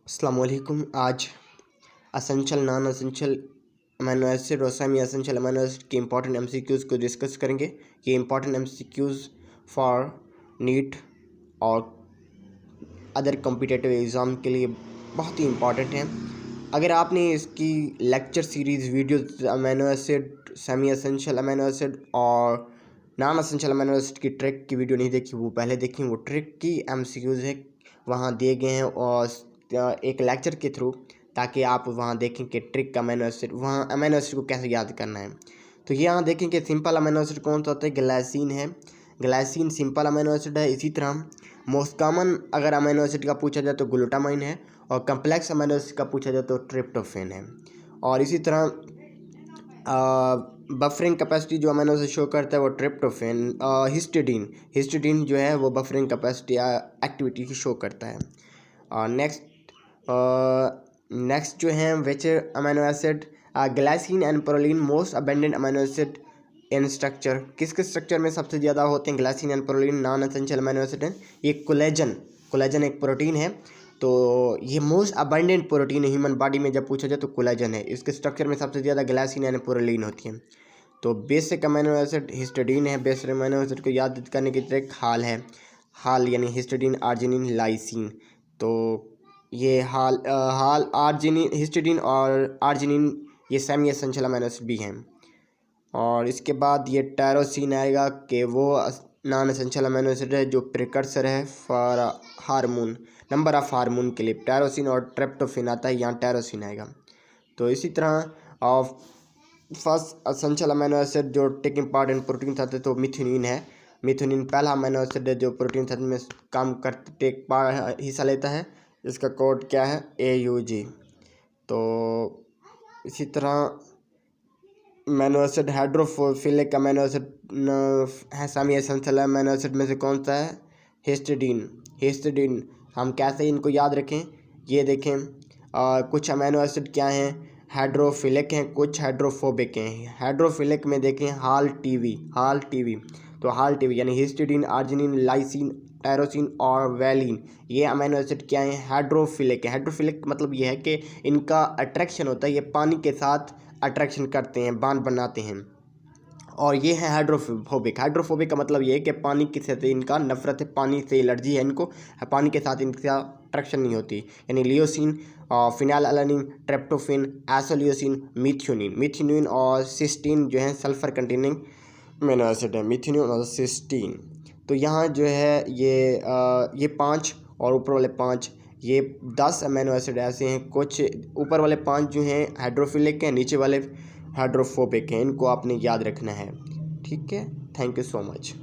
अस्सलाम वालेकुम। आज essential non essential amino acid और सेमी असेंशियल अमीनो एसिड के इंपॉर्टेंट एमसीक्यूज़ को डिस्कस करेंगे। ये इंपॉर्टेंट एमसीक्यूज़ फॉर नीट और अदर कॉम्पिटिटिव एग्ज़ाम के लिए बहुत ही इंपॉर्टेंट हैं। अगर आपने इसकी lecture series videos amino acid, semi essential amino acid और नॉन असेंशियल अमीनो एसिड की ट्रिक की वीडियो नहीं देखी, वो पहले देखी। वो ट्रिक की एमसीक्यूज़ है, वहाँ दिए गए हैं और एक लेक्चर के थ्रू, ताकि आप वहाँ देखें कि ट्रिक का अमीनो एसिड, वहाँ अमीनो एसिड को कैसे याद करना है। तो ये यहाँ देखें कि सिंपल अमीनो एसिड कौन सा होता है, ग्लाइसिन है। ग्लाइसिन सिंपल अमीनो एसिड है। इसी तरह मोस्ट कॉमन अगर अमीनो एसिड का पूछा जाए तो ग्लूटामाइन है, और कम्प्लेक्स अमीनो एसिड का पूछा जाए तो ट्रिप्टोफैन है। और इसी तरह बफरिंग कैपेसिटी जो अमीनो एसिड शो करता है वो ट्रिप्टोफैन। हिस्टिडीन जो है वो बफरिंग कैपेसिटी एक्टिविटी की शो करता है। और नेक्स्ट जो है which amino acid, glycine and proline most abundant amino acid in structure. किसके स्ट्रक्चर में सबसे ज़्यादा होते हैं glycine and proline? Non essential amino acid है। ये कोलेजन एक प्रोटीन है, तो ये मोस्ट अबेंडेंट प्रोटीन है ह्यूमन बॉडी में। जब पूछा जाए तो कोलेजन है। इसके स्ट्रक्चर में सबसे ज़्यादा ग्लाइसिन एंड प्रोलिन होती है। तो बेसिक अमीनो एसिड हिस्टिडीन है। बेसिक अमीनो एसिड को याद करने की ट्रिक हाल है। हाल यानी हिस्टिडीन, आर्जिनिन, लाइसिन। तो ये हाल आर्जिनिन, हिस्टिडीन और आर्जिनिन ये सेमी एसेंशियल अमीनो एसिड भी हैं। और इसके बाद ये टायरोसिन आएगा कि वो नॉन एसेंशियल अमीनो एसिड है जो प्रिकर्सर है for hormone, number of hormone के लिए। टायरोसिन और ट्रिप्टोफैन आता है, यहाँ टायरोसिन आएगा। तो इसी तरह फर्स्ट एसेंशियल अमीनो एसिड जो टेक इंपॉर्टेंट प्रोटीन था तो मिथ्योनिन है। मिथ्योनिन पहला अमीनो एसिड है जो प्रोटीन तत्व में काम करते हिस्सा लेता है। इसका कोड क्या है? AUG। तो इसी तरह amino acid hydrophilic amino acid है सेमी एसेंशियल अमीनो एसिड में से कौन सा है? हिस्टिडीन। हम कैसे इनको याद रखें, ये देखें। कुछ अमीनो एसिड क्या हैं? हाइड्रोफिलिक हैं, कुछ हाइड्रोफोबिक हैं। हाइड्रोफिलिक में देखें हाल टीवी। तो हाल टीवी यानी हिस्टिडीन, आर्जिनिन, लाइसिन, टायरोसिन और वैलिन, ये अमीनो एसिड क्या है? हाइड्रोफिलिक है। हाइड्रोफिलिक मतलब ये है कि इनका अट्रैक्शन होता है, ये पानी के साथ अट्रैक्शन करते हैं, बांध बनाते हैं। और ये है हाइड्रोफोबिक का मतलब ये है कि पानी की से इनका नफरत है, पानी से एलर्जी है इनको, पानी के साथ इनका अट्रैक्शन नहीं होती। यानी leucine, phenylalanine, tryptophan, isoleucine, methionine और सिस्टीन जो है सल्फर कंटेनिंग अमीनो एसिड है, मिथ्योनिन और सिस्टीन। तो यहाँ जो है ये 5 और ऊपर वाले 5, ये 10 अमीनो एसिड ऐसे हैं। कुछ ऊपर वाले 5 जो हैं हाइड्रोफिलिक हैं, नीचे वाले हाइड्रोफोबिक हैं। इनको आपने याद रखना है। ठीक है, थैंक यू सो मच।